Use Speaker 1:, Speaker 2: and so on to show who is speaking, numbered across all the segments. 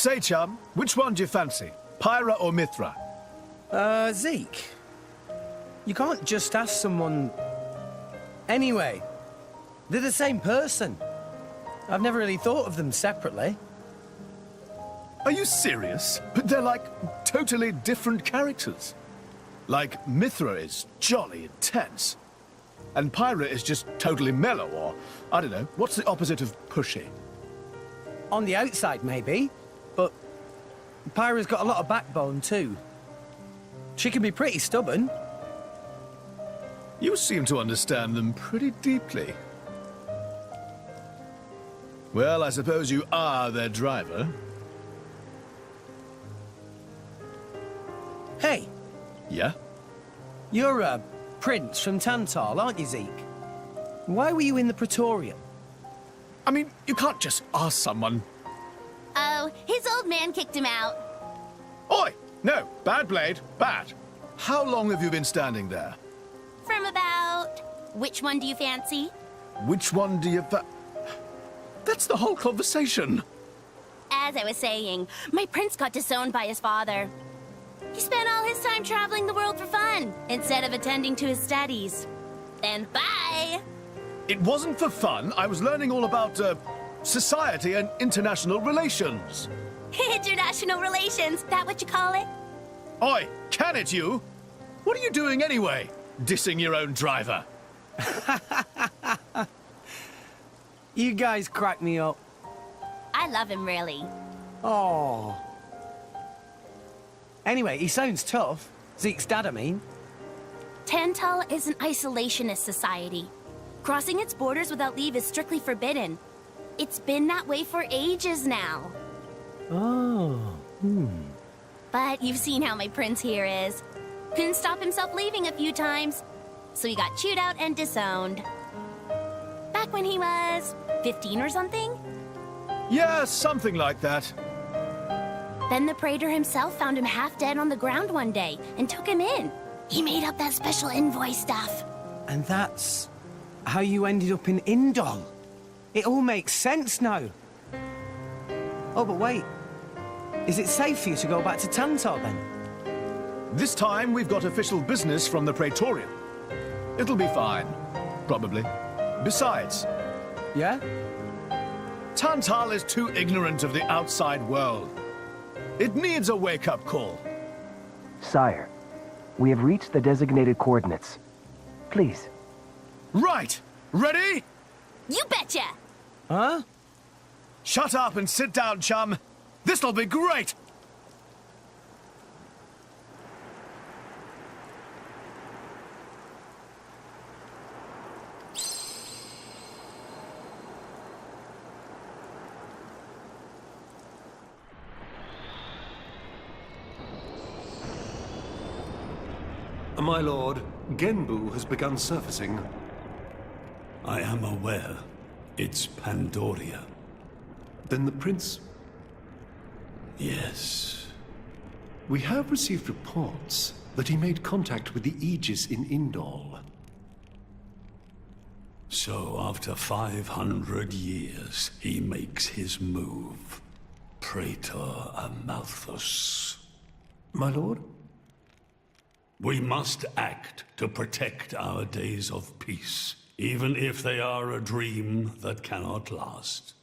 Speaker 1: Say, chum, which one do you fancy? Pyra or Mithra?
Speaker 2: Zeke. You can't just ask someone... Anyway, they're the same person. I've never really thought of them separately.
Speaker 1: Are you serious? But they're like totally different characters. Like, Mithra is jolly intense. And Pyra is just totally mellow, or, I don't know, what's the opposite of pushy?
Speaker 2: On the outside, maybe. But Pyra's got a lot of backbone, too. She can be pretty stubborn.
Speaker 1: You seem to understand them pretty deeply. Well, I suppose you are their driver.
Speaker 2: Hey.
Speaker 1: Yeah?
Speaker 2: You're a prince from Tantal, aren't you, Zeke? Why were you in the Praetorium?
Speaker 1: I mean, you can't just ask someone.
Speaker 3: Oh, his old man kicked him out.
Speaker 1: Oi! No, bad blade, bad. How long have you been standing there?
Speaker 3: From about... Which one do you fancy?
Speaker 1: Which one do you That's the whole conversation.
Speaker 3: As I was saying, my prince got disowned by his father. He spent all his time traveling the world for fun, instead of attending to his studies. Then bye!
Speaker 1: It wasn't for fun. I was learning all about, society and international relations.
Speaker 3: International relations, that what you call it?
Speaker 1: Oi, can it you? What are you doing anyway? Dissing your own driver.
Speaker 2: You guys crack me up.
Speaker 3: I love him, really.
Speaker 2: Oh. Anyway, he sounds tough. Zeke's dad, I mean.
Speaker 3: Tantal is an isolationist society. Crossing its borders without leave is strictly forbidden. It's been that way for ages now.
Speaker 2: Oh,
Speaker 3: But you've seen how my prince here is. Couldn't stop himself leaving a few times, so he got chewed out and disowned. Back when he was 15 or something?
Speaker 1: Yeah, something like that.
Speaker 3: Then the praetor himself found him half dead on the ground one day and took him in. He made up that special envoy stuff.
Speaker 2: and that's how you ended up in Indol. It all makes sense now. Oh, but wait. Is it safe for you to go back to Tantar, then?
Speaker 1: This time, we've got official business from the Praetorium. It'll be fine. Probably. Besides...
Speaker 2: Yeah?
Speaker 1: Tantal is too ignorant of the outside world. It needs a wake-up call.
Speaker 4: Sire, we have reached the designated coordinates. Please.
Speaker 1: Right! Ready?
Speaker 3: You betcha!
Speaker 2: Huh?
Speaker 1: Shut up and sit down, chum. This'll be great!
Speaker 5: My lord, Genbu has begun surfacing.
Speaker 6: I am aware. It's Pandoria.
Speaker 5: Then the prince...
Speaker 6: Yes.
Speaker 5: We have received reports that he made contact with the Aegis in Indol.
Speaker 6: So after 500 years, he makes his move. Praetor Amalthus.
Speaker 5: My lord?
Speaker 6: We must act to protect our days of peace, even if they are a dream that cannot last.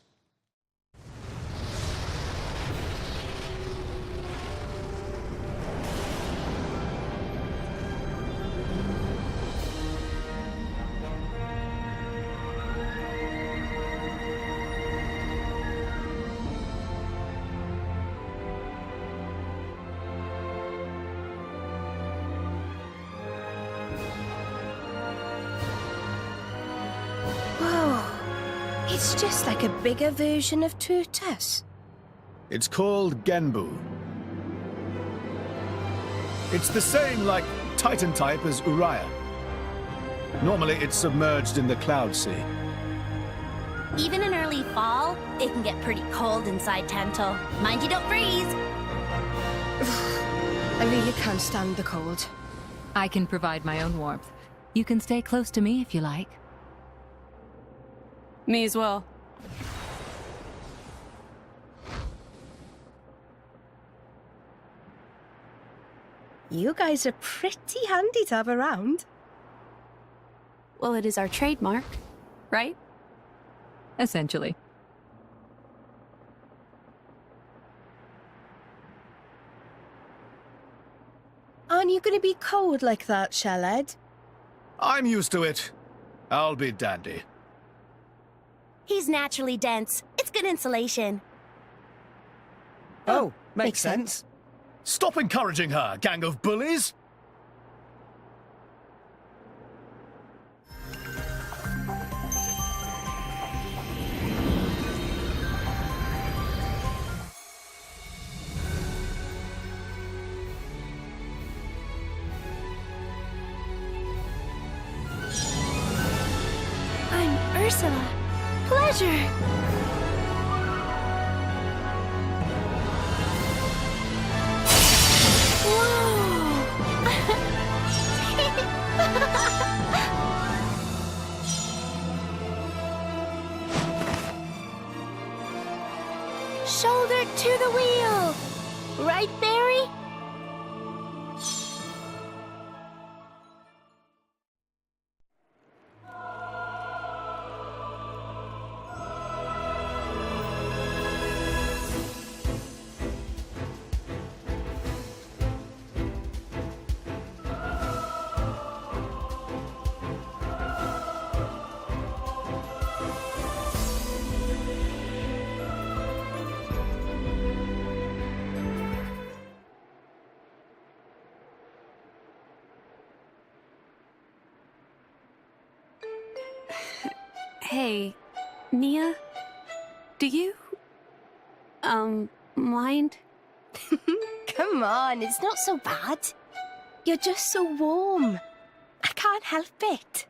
Speaker 7: It's just like a bigger version of Turtus.
Speaker 1: It's called Genbu. It's the same, like, Titan type as Uriah. Normally, it's submerged in the Cloud Sea.
Speaker 3: Even in early fall, it can get pretty cold inside Tantal. Mind you don't freeze!
Speaker 7: I really can't stand the cold.
Speaker 8: I can provide my own warmth. You can stay close to me if you like.
Speaker 9: Me as well.
Speaker 7: You guys are pretty handy to have around.
Speaker 9: Well, it is our trademark, right?
Speaker 8: Essentially.
Speaker 7: Aren't you going to be cold like that, Shellhead?
Speaker 1: I'm used to it. I'll be dandy.
Speaker 3: He's naturally dense. It's good insulation.
Speaker 2: Oh, makes sense.
Speaker 1: Stop encouraging her, gang of bullies!
Speaker 3: I'm Ursula. Pleasure. Shoulder to the wheel! Right, Barry?
Speaker 9: Hey, Nia? Do you... mind?
Speaker 7: Come on, it's not so bad. You're just so warm. I can't help it.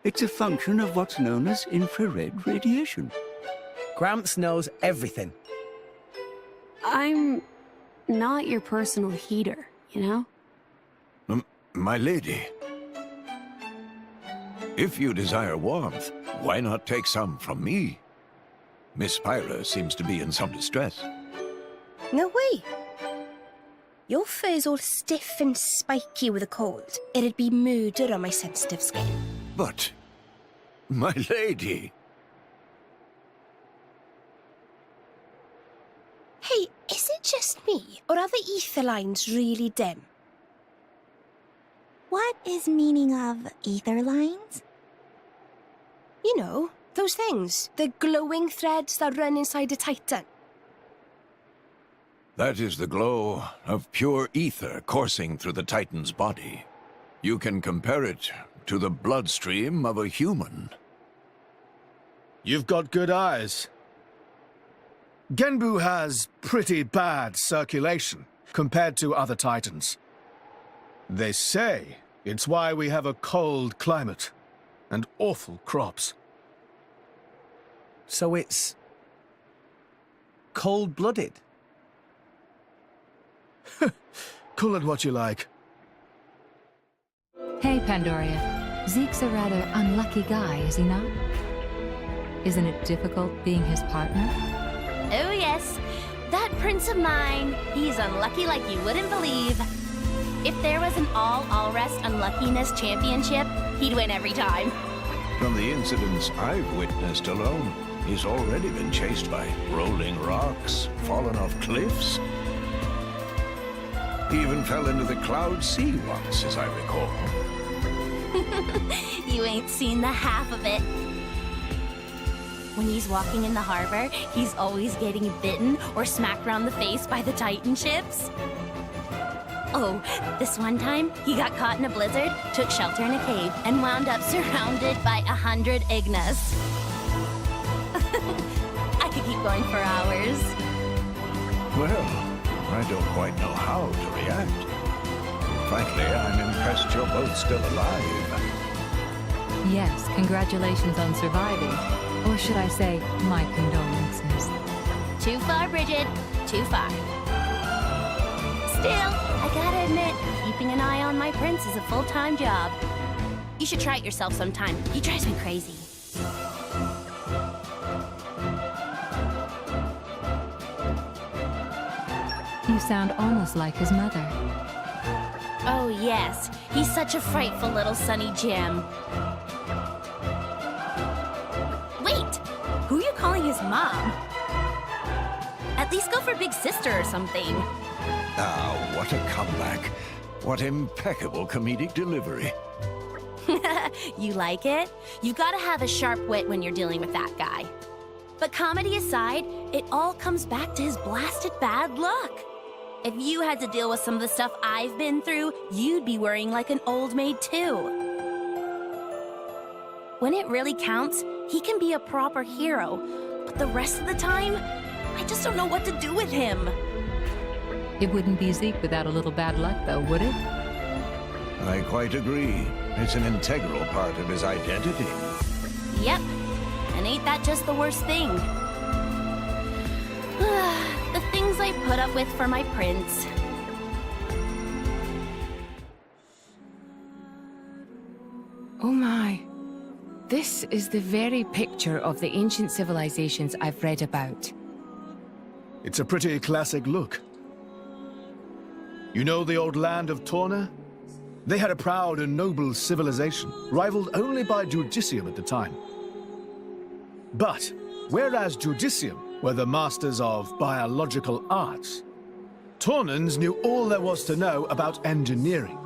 Speaker 10: It's a function of what's known as infrared radiation.
Speaker 2: Gramps knows everything.
Speaker 9: I'm not your personal heater, you know?
Speaker 10: My lady. If you desire warmth, why not take some from me? Miss Pyra seems to be in some distress.
Speaker 7: No way. Your fur's all stiff and spiky with a cold. It'd be murder on my sensitive skin.
Speaker 10: But, my lady...
Speaker 7: Hey, is it just me, or are the ether lines really dim?
Speaker 3: What is meaning of ether lines?
Speaker 7: You know, those things. The glowing threads that run inside a titan.
Speaker 10: That is the glow of pure ether coursing through the Titan's body. You can compare it to the bloodstream of a human.
Speaker 1: You've got good eyes. Genbu has pretty bad circulation compared to other Titans. They say it's why we have a cold climate and awful crops.
Speaker 2: So it's... cold-blooded?
Speaker 1: Call it what you like.
Speaker 8: Hey, Pandoria. Zeke's a rather unlucky guy, is he not? Isn't it difficult being his partner?
Speaker 3: Oh, yes. That prince of mine, he's unlucky like you wouldn't believe. If there was an all-rest unluckiness championship, he'd win every time.
Speaker 10: From the incidents I've witnessed alone, he's already been chased by rolling rocks, fallen off cliffs. He even fell into the cloud sea once, as I recall.
Speaker 3: You ain't seen the half of it. When he's walking in the harbor, he's always getting bitten or smacked around the face by the Titan ships. Oh, this one time, he got caught in a blizzard, took shelter in a cave, and wound up surrounded by 100 Ignas. I could keep going for hours.
Speaker 10: Well, I don't quite know how to react. Frankly, I'm impressed you're both still alive.
Speaker 8: Yes, congratulations on surviving. Or should I say, my condolences.
Speaker 3: Too far, Bridget. Too far. Still, I gotta admit, keeping an eye on my prince is a full-time job. You should try it yourself sometime. He drives me crazy.
Speaker 8: You sound almost like his mother.
Speaker 3: Oh, yes. He's such a frightful little Sonny Jim. Wait! Who are you calling his mom? At least go for big sister or something.
Speaker 10: Ah, what a comeback. What impeccable comedic delivery.
Speaker 3: You like it? You gotta have a sharp wit when you're dealing with that guy. But comedy aside, it all comes back to his blasted bad luck. If you had to deal with some of the stuff I've been through, you'd be worrying like an old maid too. When it really counts, he can be a proper hero. But the rest of the time, I just don't know what to do with him.
Speaker 8: It wouldn't be Zeke without a little bad luck, though, would it?
Speaker 10: I quite agree. It's an integral part of his identity.
Speaker 3: Yep. And ain't that just the worst thing? The things I put up with for my prince.
Speaker 11: Oh my. This is the very picture of the ancient civilizations I've read about.
Speaker 1: It's a pretty classic look. You know the old land of Torna? They had a proud and noble civilization, rivaled only by Judicium at the time. But, whereas Judicium were the masters of biological arts, Tornans knew all there was to know about engineering.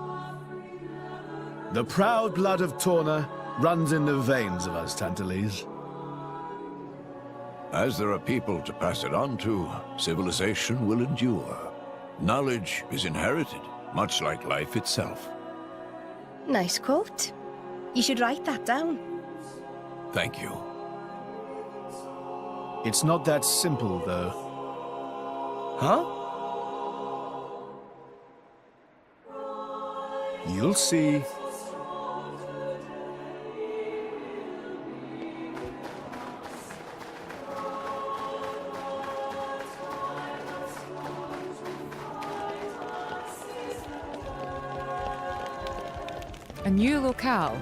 Speaker 1: The proud blood of Torna runs in the veins of us Tantalese.
Speaker 10: As there are people to pass it on to, civilization will endure. Knowledge is inherited, much like life itself.
Speaker 7: Nice quote. You should write that down.
Speaker 10: Thank you.
Speaker 1: It's not that simple, though.
Speaker 2: Huh?
Speaker 1: You'll see.
Speaker 11: A new locale.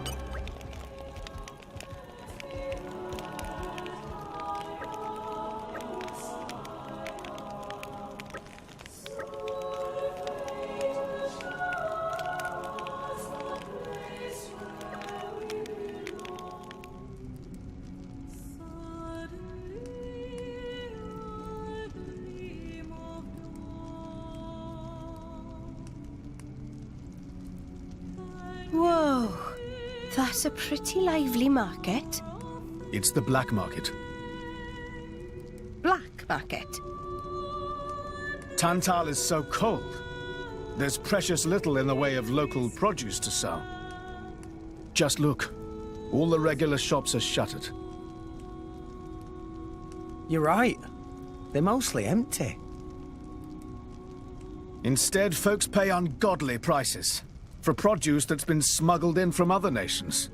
Speaker 7: Whoa. That's a pretty lively market.
Speaker 1: It's the black market.
Speaker 7: Black market?
Speaker 1: Tantal is so cold. There's precious little in the way of local produce to sell. Just look. All the regular shops are shuttered.
Speaker 2: You're right. They're mostly empty.
Speaker 1: Instead, folks pay ungodly prices for produce that's been smuggled in from other nations.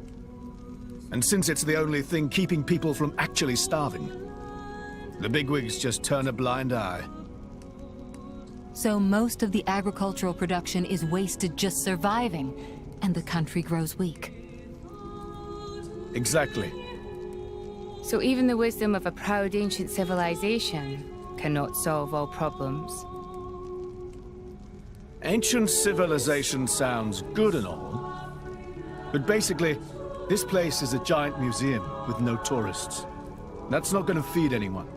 Speaker 1: And since it's the only thing keeping people from actually starving, the bigwigs just turn a blind eye.
Speaker 8: So most of the agricultural production is wasted just surviving, and the country grows weak.
Speaker 1: Exactly.
Speaker 11: So even the wisdom of a proud ancient civilization cannot solve all problems.
Speaker 1: Ancient civilization sounds good and all, but basically, this place is a giant museum with no tourists. That's not going to feed anyone.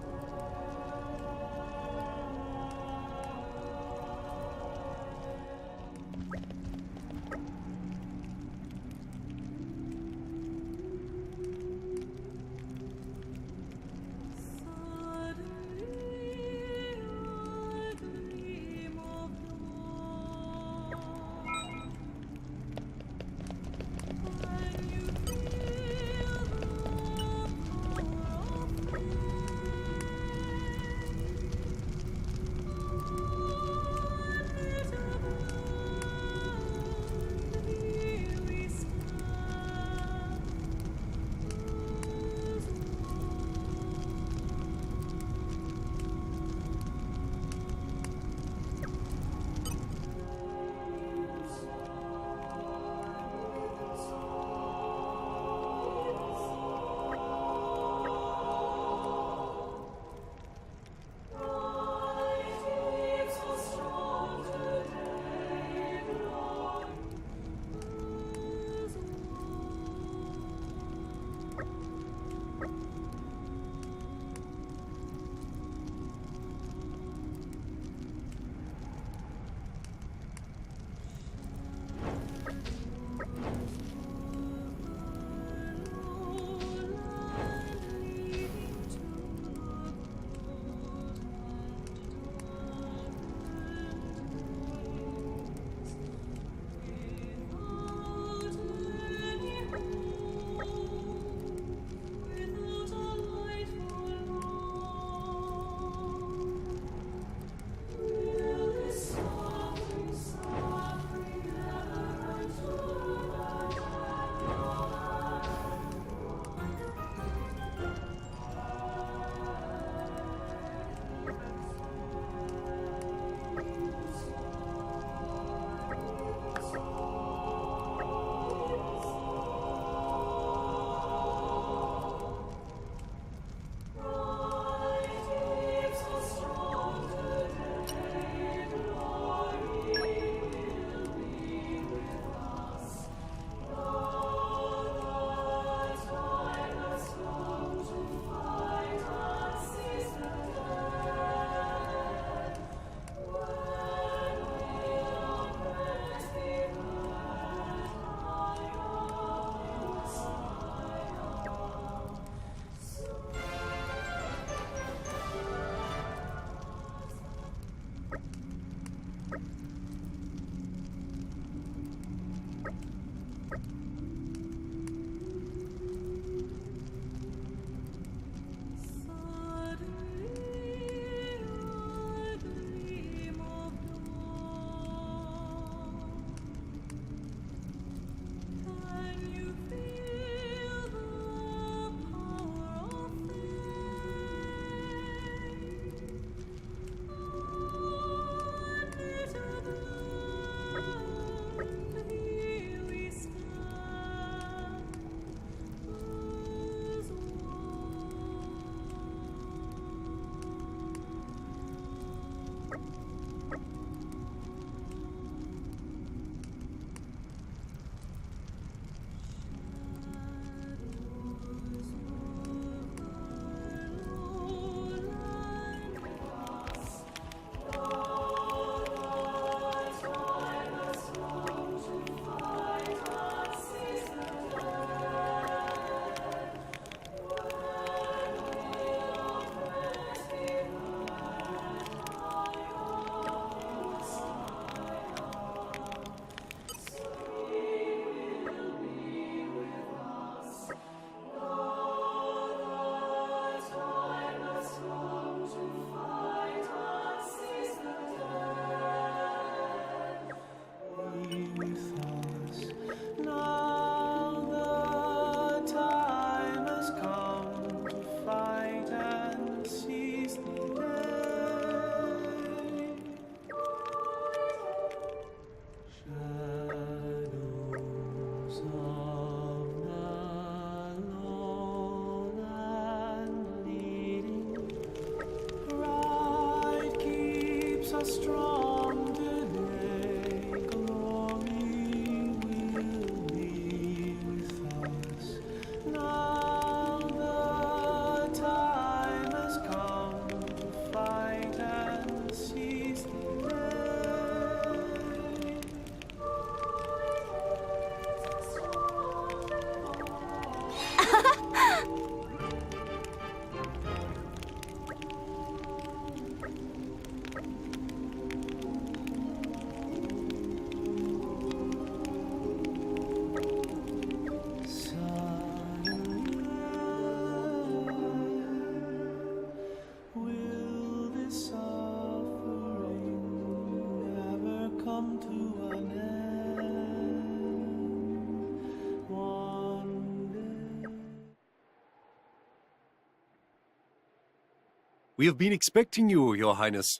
Speaker 5: We have been expecting you, Your Highness.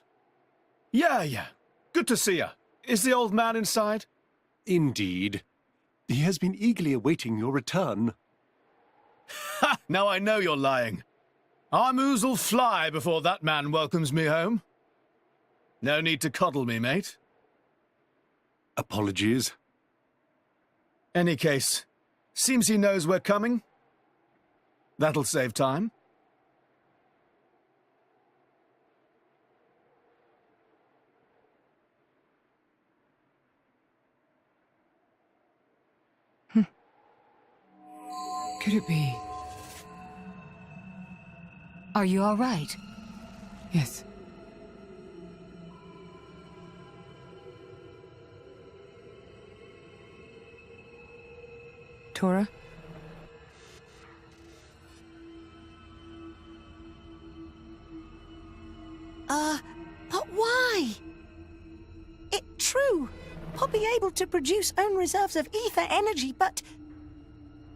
Speaker 1: Yeah. Good to see you. Is the old man inside?
Speaker 5: Indeed. He has been eagerly awaiting your return.
Speaker 1: Ha! Now I know you're lying. Our moos'll fly before that man welcomes me home. No need to coddle me, mate.
Speaker 5: Apologies.
Speaker 1: Any case, seems he knows we're coming. That'll save time.
Speaker 11: Could it be?
Speaker 8: Are you all right?
Speaker 11: Yes. Tora?
Speaker 12: But why? It's true. I'll be able to produce own reserves of ether energy, but...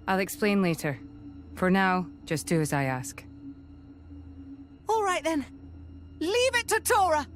Speaker 11: I'll explain later. For now, just do as I ask.
Speaker 12: All right then. Leave it to Tora.